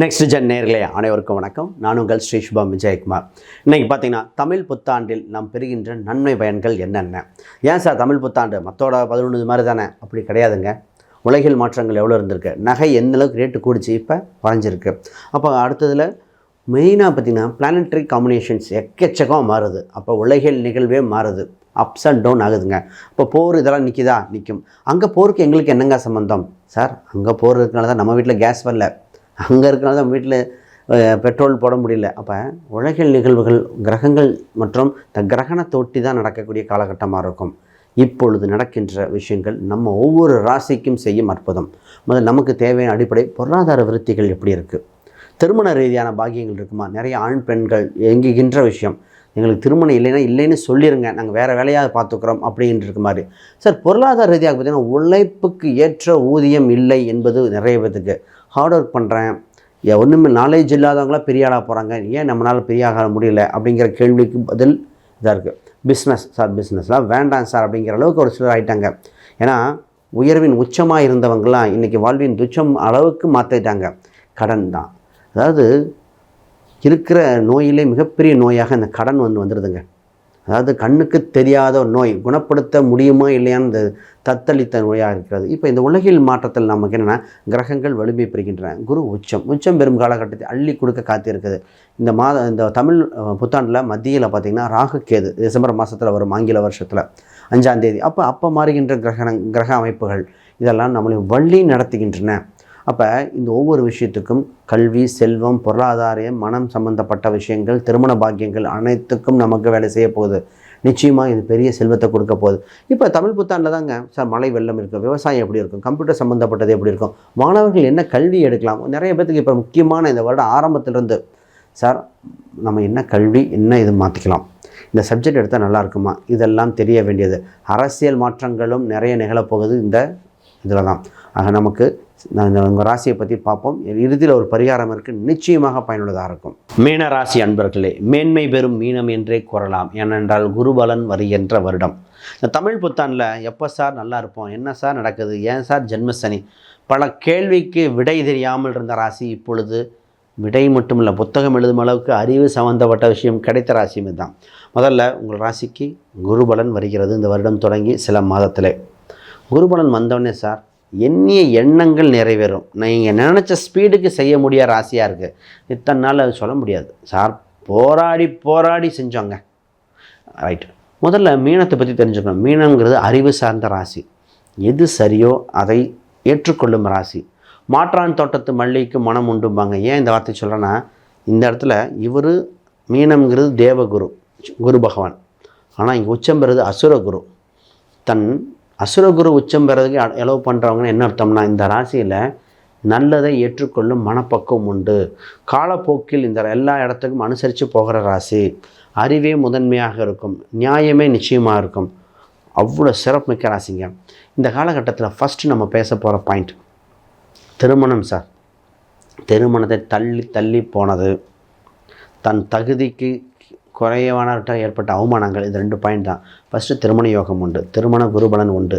Next gen நேர்களே அனைவருக்கும் வணக்கம். நான் உங்கள் ஸ்ரீ சுபம் விஜயகுமார். இன்றைக்கி பார்த்தீங்கன்னா தமிழ் புத்தாண்டில் நாம் பெறுகின்ற நன்மை பயன்கள் என்னென்ன? ஏன் சார் தமிழ் புத்தாண்டு மற்றோட 11 மாதிரி தானே? அப்படி கிடையாதுங்க. உலகில் மாற்றங்கள் எவ்வளோ இருந்திருக்கு, நகை எந்த அளவுக்கு ரேட்டு கூடிச்சு, இப்போ குறைஞ்சிருக்கு. அப்போ அடுத்ததில் மெயினாக பார்த்திங்கன்னா பிளானட்டரி காம்பினேஷன்ஸ் எக்கச்சக்கம் மாறுது. அப்போ உலகில் நிகழ்வே மாறுது, அப்ஸ் அண்ட் டவுன் ஆகுதுங்க. இப்போ போர் இதெல்லாம் நிற்கும். அங்கே போருக்கு எங்களுக்கு என்னங்க சம்மந்தம் சார்? அங்கே போர் இருக்கனால தான் நம்ம வீட்டில் கேஸ் வரல, அங்கே இருக்கனால தான் வீட்டில் பெட்ரோல் போட முடியல. அப்போ உலகில் நிகழ்வுகள் கிரகங்கள் மற்றும் கிரகணத்தை ஒட்டி தான் நடக்கக்கூடிய காலகட்டமாக இருக்கும். இப்பொழுது நடக்கின்ற விஷயங்கள் நம்ம ஒவ்வொரு ராசிக்கும் செய்யும் அற்புதம். முதல் நமக்கு தேவையான அடிப்படை பொருளாதார விருத்திகள் எப்படி இருக்குது, திருமண ரீதியான பாக்கியங்கள் இருக்குமா? நிறைய ஆண் பெண்கள் எங்குகின்ற விஷயம், எங்களுக்கு திருமணம் இல்லைன்னு சொல்லிடுங்க, நாங்கள் வேறு வேலையாக பார்த்துக்குறோம் அப்படின்ட்டு இருக்க மாதிரி. சார் பொருளாதார ரீதியாக பார்த்திங்கன்னா உழைப்புக்கு ஏற்ற ஊதியம் இல்லை என்பது நிறைய பேத்துக்கு. ஹார்ட் ஒர்க் பண்ணுறேன், ஒன்றுமே நாலேஜ் இல்லாதவங்களாம் பெரிய ஆளாக போகிறாங்க, ஏன் நம்மளால் பெரிய ஆக முடியல அப்படிங்கிற கேள்விக்கு பதில் இதாக இருக்குது. பிஸ்னஸ் சார், பிஸ்னஸ்லாம் வேண்டாம் சார் அப்படிங்கிற அளவுக்கு ஒரு சிலர் ஆகிட்டாங்க. ஏன்னா உயர்வின் உச்சமாக இருந்தவங்களாம் இன்றைக்கி வாழ்வின் துச்சம் அளவுக்கு மாற்றிட்டாங்க. கடன் தான், அதாவது இருக்கிற நோயிலே மிகப்பெரிய நோயாக இந்த கடன் வந்துடுதுங்க. அதாவது கண்ணுக்கு தெரியாத ஒரு நோய், குணப்படுத்த முடியுமா இல்லையான்னு தத்தளித்த நோயாக இருக்கிறது. இப்போ இந்த உலகில் மாற்றத்தில் நமக்கு என்னென்னா கிரகங்கள் வலிமை பெறுகின்றன. குரு உச்சம் பெறும் காலகட்டத்தை அள்ளி கொடுக்க காத்திருக்குது. இந்த தமிழ் புத்தாண்டில் மத்தியில் பார்த்திங்கன்னா ராகு கேது டிசம்பர் மாதத்தில் வரும், ஆங்கில வருஷத்தில் 5ஆம் தேதி. அப்போ மாறுகின்ற கிரக அமைப்புகள் இதெல்லாம் நம்மளை வழி நடத்துகின்றன. அப்போ இந்த ஒவ்வொரு விஷயத்துக்கும் கல்வி, செல்வம், பொருளாதாரம், மனம் சம்பந்தப்பட்ட விஷயங்கள், திருமண பாக்கியங்கள் அனைத்துக்கும் நமக்கு வேலை செய்ய போகுது. நிச்சயமாக இது பெரிய செல்வத்தை கொடுக்க போகுது. இப்போ தமிழ் புத்தாண்டில் தாங்க சார் மழை வெள்ளம் இருக்கும், விவசாயம் எப்படி இருக்கும், கம்ப்யூட்டர் சம்மந்தப்பட்டது எப்படி இருக்கும், மாணவர்கள் என்ன கல்வி எடுக்கலாம். நிறைய பேத்துக்கு இப்போ முக்கியமான இந்த வருடம் ஆரம்பத்திலிருந்து சார் நம்ம என்ன கல்வி என்ன இது மாற்றிக்கலாம், இந்த சப்ஜெக்ட் எடுத்தால் நல்லா இருக்குமா, இதெல்லாம் தெரிய வேண்டியது. அரசியல் மாற்றங்களும் நிறைய நிகழப்போகுது இந்த இதில் தான். ஆக நமக்கு உங்கள் ராசியை பற்றி பார்ப்போம். இறுதியில் ஒரு பரிகாரம் இருக்குது, நிச்சயமாக பயனுள்ளதாக இருக்கும். மீன ராசி அன்பர்களே, மேன்மை பெறும் மீனம் என்றே கூறலாம். ஏனென்றால் குருபலன் வருகின்ற வருடம். இந்த தமிழ் புத்தாண்டில் எப்போ சார் நல்லா இருப்போம், என்ன சார் நடக்குது, ஏன் சார் ஜென்மசனி, பல கேள்விக்கு விடை தெரியாமல் இருந்த ராசி இப்பொழுது விடை மட்டும் இல்லை, புத்தகம் எழுதும் அளவுக்கு அறிவு சம்மந்தப்பட்ட விஷயம் கிடைத்த ராசியும் இதுதான். முதல்ல உங்கள் ராசிக்கு குருபலன் வருகிறது இந்த வருடம் தொடங்கி சில மாதத்திலே. குருபலன் வந்தோடனே சார் எண்ணிய எண்ணங்கள் நிறைவேறும். நீங்கள் நினச்ச ஸ்பீடுக்கு செய்ய முடியாத ராசியாக இருக்குது. இத்தனை நாள் அது சொல்ல முடியாது சார், போராடி செஞ்சோங்க. ரைட், முதல்ல மீனத்தை பற்றி தெரிஞ்சுக்கணும். மீனங்கிறது அறிவு சார்ந்த ராசி. எது சரியோ அதை ஏற்றுக்கொள்ளும் ராசி. மாற்றான் தோட்டத்து மல்லிகைக்கு மனம் உண்டும்பாங்க. ஏன் இந்த வார்த்தை சொல்கிறேன்னா, இந்த இடத்துல இவர் மீனம்ங்கிறது தேவகுரு, குரு பகவான். ஆனால் இங்கே உச்சம் பெறுது அசுரகுரு. அசுரகுரு உச்சம் பெறதுக்கு எலவு பண்ணுறவங்கன்னு என்ன அர்த்தம்னா, இந்த ராசியில் நல்லதை ஏற்றுக்கொள்ளும் மனப்பக்குவம் உண்டு. காலப்போக்கில் இந்த எல்லா இடத்துக்கும் அனுசரித்து போகிற ராசி. அறிவே முதன்மையாக இருக்கும், நியாயமே நிச்சயமாக இருக்கும். அவ்வளோ சிறப்புமிக்க ராசிங்க. இந்த காலகட்டத்தில் ஃபஸ்ட்டு நம்ம பேச போகிற பாயிண்ட் திருமணம் சார். திருமணத்தை தள்ளி போனது, தன் தகுதிக்கு குறைவானவற்ற ஏற்பட்ட அவமானங்கள், இது 2 பாயிண்ட் தான். ஃபஸ்ட்டு திருமண யோகம் உண்டு, திருமண குருபலன் உண்டு.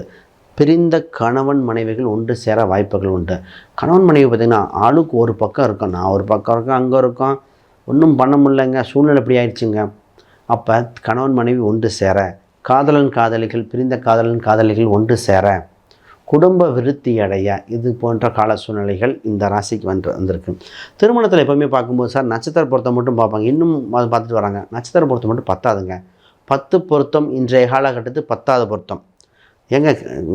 பிரிந்த கணவன் மனைவிகள் ஒன்று சேர வாய்ப்புகள் உண்டு. கணவன் மனைவி பார்த்திங்கன்னா ஆளுக்கு ஒரு பக்கம் இருக்கும், நான் ஒரு பக்கம் இருக்கேன், அங்கே இருக்கோம், ஒன்றும் பண்ண முடியலைங்க, சூழ்நிலை எப்படி ஆயிடுச்சுங்க. அப்போ கணவன் மனைவி ஒன்று சேர, காதலன் காதலிகள், பிரிந்த காதலன் காதலிகள் ஒன்று சேர, குடும்ப விருத்தி அடைய, இது போன்ற கால சூழ்நிலைகள் இந்த ராசிக்கு வந்திருக்கு. திருமணத்தில் எப்போவுமே பார்க்கும்போது சார் நட்சத்திர பொருத்தம் மட்டும் பார்ப்பாங்க, இன்னும் பார்த்துட்டு வராங்க. நட்சத்திர பொருத்தம் மட்டும் பத்தாதுங்க. 10 பொருத்தம் இன்றைய காலகட்டத்துக்கு 10வது பொருத்தம். எங்க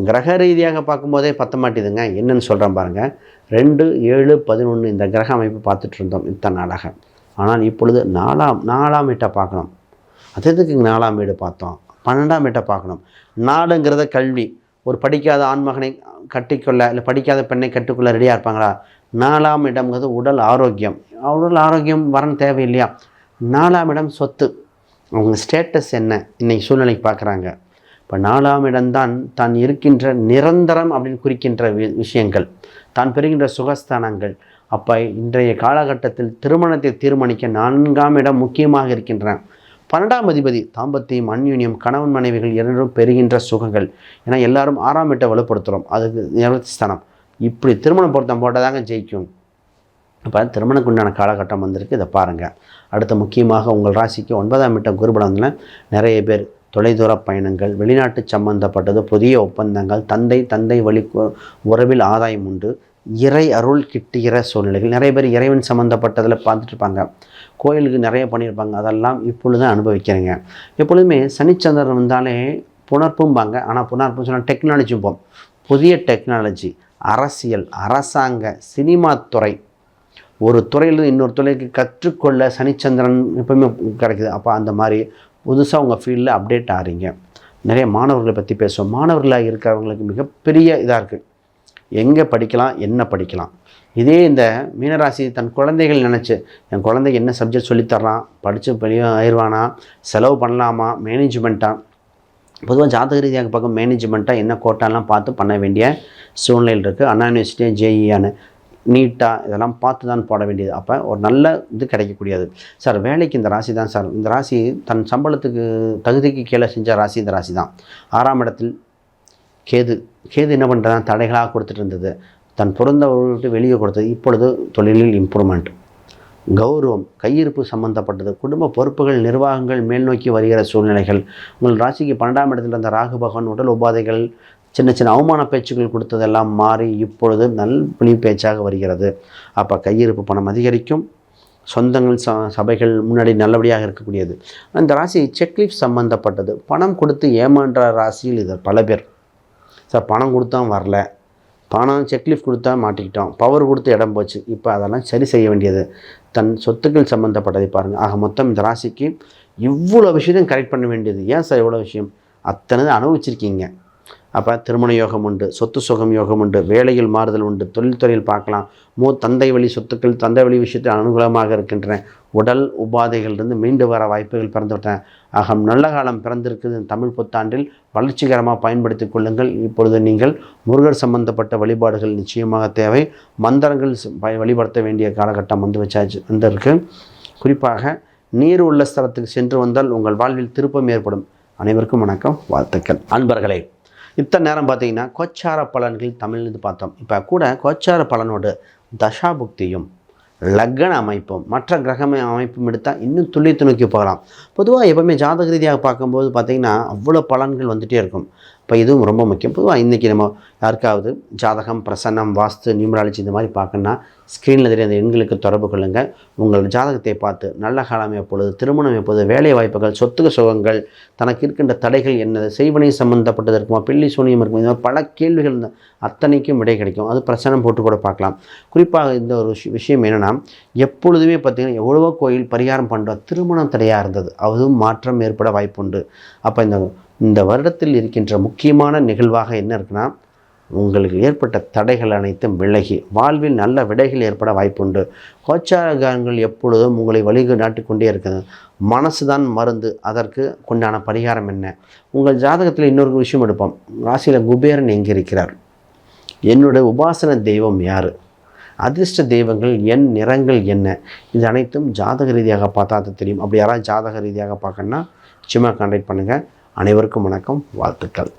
கிரக ரீதியாக பார்க்கும்போதே பத்த மாட்டேதுங்க. என்னென்னு சொல்கிறேன் பாருங்கள். 2, 7, 11 இந்த கிரக அமைப்பு பார்த்துட்டு இருந்தோம் இத்தனை நாளாக. ஆனால் இப்பொழுது 4ஆம் வீட்டை பார்க்கணும். அதுக்கு 4ஆம் வீடு பார்த்தோம், 12ஆம் வீட்டை பார்க்கணும். நாடுங்கிறத கல்வி. ஒரு படிக்காத ஆண்மகனை கட்டிக்கொள்ள இல்லை படிக்காத பெண்ணை கட்டிக்கொள்ள ரெடியாக இருப்பாங்களா? 4ஆம் இடம்ங்கிறது உடல் ஆரோக்கியம். உடல் ஆரோக்கியம் வரணும் தேவையில்லையா? 4ஆம் இடம் சொத்து. அவங்க ஸ்டேட்டஸ் என்ன இன்றைக்கி சூழ்நிலைக்கு பார்க்குறாங்க. இப்போ 4ஆம் இடம்தான் தான் இருக்கின்ற நிரந்தரம் அப்படின்னு குறிக்கின்ற விஷயங்கள், தான் பெறுகின்ற சுகஸ்தானங்கள். அப்போ இன்றைய காலகட்டத்தில் திருமணத்தை தீர்மானிக்க 4ஆம் இடம் முக்கியமாக இருக்கின்றன. 12ஆம் அதிபதி தாம்பத்தியம், அந்யூன்யம், கணவன் மனைவிகள் இரண்டும் பெறுகின்ற சுகங்கள். ஏன்னா எல்லாரும் 6ஆம் வீட்டை வலுப்படுத்துகிறோம், அதுக்கு நிவர்த்தி ஸ்தானம். இப்படி திருமண பொருத்தம் போட்டால் தாங்க ஜெயிக்கும். இப்போ திருமணக்கு உண்டான காலகட்டம் வந்திருக்கு, இதை பாருங்கள். அடுத்த முக்கியமாக உங்கள் ராசிக்கு 9ஆம் இடம் குருபலத்தில் நிறைய பேர் தொலைதூர பயணங்கள், வெளிநாட்டு சம்பந்தப்பட்டது, புதிய ஒப்பந்தங்கள், தந்தை வழி உறவில் ஆதாயம் உண்டு, இறை அருள் கிட்டுகிற சூழ்நிலைகள். நிறைய பேர் இறைவன் சம்மந்தப்பட்டதில் பார்த்துட்ருப்பாங்க, கோயிலுக்கு நிறைய பண்ணியிருப்பாங்க, அதெல்லாம் இப்பொழுது தான் அனுபவிக்கிறீங்க. எப்பொழுதுமே சனிச்சந்திரன் வந்தாலே புணர்ப்பும்பாங்க. ஆனால் புணர்ப்பும் சொன்னால் டெக்னாலஜிப்போம், புதிய டெக்னாலஜி, அரசியல், அரசாங்க, சினிமா துறை, ஒரு துறையில் இன்னொரு துறைக்கு கற்றுக்கொள்ள சனிச்சந்திரன் எப்பவுமே கிடைக்குது. அப்போ அந்த மாதிரி புதுசாக உங்கள் ஃபீல்டில் அப்டேட் ஆகிறீங்க. நிறைய மாணவர்களை பற்றி பேசுவோம். மாணவர்களாக இருக்கிறவங்களுக்கு மிகப்பெரிய இதாக இருக்குது, எங்கே படிக்கலாம், என்ன படிக்கலாம். இதே இந்த மீனராசி தன் குழந்தைகள் நினச்சி, என் குழந்தைக்கு என்ன சப்ஜெக்ட் சொல்லித்தரலாம், படித்து பெரிய ஆயிடுவானா, செலவு பண்ணலாமா, மேனேஜ்மெண்ட்டாக, பொதுவாக ஜாதக ரீதியாக பக்கம் மேனேஜ்மெண்ட்டாக என்ன கோட்டாலாம் பார்த்து பண்ண வேண்டிய சூழ்நிலையில் இருக்குது. அண்ணா யூனிவர்சிட்டியாக ஜேஇஆன்னு நீட்டாக இதெல்லாம் பார்த்து தான் போட வேண்டியது. அப்போ ஒரு நல்ல இது கிடைக்கக்கூடியது. சார் வேலைக்கு இந்த ராசி தான் சார், இந்த ராசி தன் சம்பளத்துக்கு தகுதிக்கு கீழே செஞ்ச ராசி இந்த ராசி தான். 6ஆம் இடத்தில் கேது என்ன பண்ணுறதான் தடைகளாக கொடுத்துட்டு இருந்தது, தன் பிறந்த விட்டு வெளியே கொடுத்தது. இப்பொழுது தொழிலில் இம்ப்ரூவ்மெண்ட், கௌரவம், கையிருப்பு சம்பந்தப்பட்டது, குடும்ப பொறுப்புகள், நிர்வாகங்கள் மேல் நோக்கி வருகிற சூழ்நிலைகள். உங்கள் ராசிக்கு 12ஆம் இடத்தில் இருந்த ராகு பகவான் உடல் உபாதைகள், சின்ன அவமான பேச்சுக்கள் கொடுத்ததெல்லாம் மாறி இப்பொழுது நல்வழி பேச்சாக வருகிறது. அப்போ கையிருப்பு பணம் அதிகரிக்கும், சொந்தங்கள் சபைகள் முன்னாடி நல்லபடியாக இருக்கக்கூடியது. அந்த ராசி செக்லீஃப் சம்மந்தப்பட்டது, பணம் கொடுத்து ஏமான்ற ராசியில் இது பல பேர். சார் பணம் கொடுத்தா வரல, பணம் செக்லீஃப் கொடுத்தா மாட்டிக்கிட்டோம், பவர் கொடுத்து இடம் போச்சு, இப்போ அதெல்லாம் சரி செய்ய வேண்டியது. தன் சொத்துக்கள் சம்மந்தப்பட்டதை பாருங்கள். ஆக மொத்தம் இந்த ராசிக்கு இவ்வளோ விஷயத்தையும் கரெக்ட் பண்ண வேண்டியது. ஏன் சார் இவ்வளோ விஷயம், அத்தனை அனுபவிச்சிருக்கீங்க. அப்போ திருமண யோகம் உண்டு, சொத்து சுகம் யோகம் உண்டு, வேலையில் மாறுதல் உண்டு, தொழில்துறையில் பார்க்கலாம், தந்தை வழி சொத்துக்கள், தந்தை வழி விஷயத்தில் அனுகூலமாக இருக்கின்றன. உடல் உபாதைகளிலிருந்து மீண்டு வர வாய்ப்புகள் பிறந்துவிட்டன. ஆக நல்ல காலம் பிறந்திருக்குது. தமிழ் புத்தாண்டில் வளர்ச்சிகரமாக பயன்படுத்தி கொள்ளுங்கள். இப்பொழுது நீங்கள் முருகர் சம்பந்தப்பட்ட வழிபாடுகள் நிச்சயமாக தேவை. மந்திரங்கள் வழிபடுத்த வேண்டிய காலகட்டம் வந்திருக்கு. குறிப்பாக நீர் உள்ள ஸ்தலத்துக்கு சென்று வந்தால் உங்கள் வாழ்வில் திருப்பம் ஏற்படும். அனைவருக்கும் வணக்கம், வாழ்த்துக்கள். அன்பர்களே, இத்தனை நேரம் பார்த்தீங்கன்னா கோச்சார பலன்கள் தமிழ்னு பார்த்தோம். இப்போ கூட கோச்சார பலனோடு தசாபுக்தியும் லக்ன அமைப்பும் மற்ற கிரக அமைப்பும் எடுத்தால் இன்னும் துல்லியத்தை நோக்கி போகலாம். பொதுவாக எப்போவுமே ஜாதக ரீதியாக பார்க்கும்போது பார்த்திங்கன்னா அவ்வளோ பலன்கள் வந்துகிட்டே இருக்கும். இப்போ இதுவும் ரொம்ப முக்கியம். பொதுவாக இன்றைக்கி நம்ம யாருக்காவது ஜாதகம், பிரசன்னம், வாஸ்து, நியூமராலஜி இந்த மாதிரி பார்க்கணுன்னா ஸ்க்ரீனில் தெரிய அந்த எண்களுக்கு தொடர்பு கொள்ளுங்கள். உங்கள் ஜாதகத்தை பார்த்து நல்ல காலம் எப்பொழுது, திருமணம் எப்பொழுது, வேலை வாய்ப்புகள், சொத்துக்கு சுகங்கள், தனக்கு இருக்கின்ற தடைகள் என்னது, செய்வனை சம்மந்தப்பட்டது இருக்குமா, பில்லி சூனியம் இருக்குமா, இந்த மாதிரி பல கேள்விகள் அத்தனைக்கும் விடை கிடைக்கும். அது பிரசனம் போட்டு கூட பார்க்கலாம். குறிப்பாக இந்த ஒரு விஷயம் என்னென்னா, எப்பொழுதுமே பார்த்திங்கன்னா எவ்வளவோ கோயில் பரிகாரம் பண்ணுறோம், திருமணம் தடையாக இருந்தது, அதுவும் மாற்றம் ஏற்பட வாய்ப்புண்டு. அப்போ இந்த வருடத்தில் இருக்கின்ற முக்கியமான நிகழ்வாக என்ன இருக்குன்னா, உங்களுக்கு ஏற்பட்ட தடைகள் அனைத்தும் விலகி வாழ்வில் நல்ல விடைகள் ஏற்பட வாய்ப்புண்டு. கோச்சாரங்கள் எப்பொழுதும் உங்களை நாட்டிக்கொண்டே இருக்குது. மனசு தான் மருந்து, அதற்கு கொண்டான பரிகாரம் என்ன? உங்கள் ஜாதகத்தில் இன்னொரு விஷயம் எடுப்போம். ராசியில் குபேரன் எங்கே இருக்கிறார், என்னுடைய உபாசன தெய்வம் யார், அதிர்ஷ்ட தெய்வங்கள் என் நிறங்கள் என்ன, இது அனைத்தும் ஜாதக ரீதியாக பார்த்தா அது தெரியும். அப்படி யாராவது ஜாதக ரீதியாக பார்க்கணுன்னா சும்மா கான்டாக்ட் பண்ணுங்கள். அனைவருக்கும் வணக்கம், வாழ்த்துக்கள்.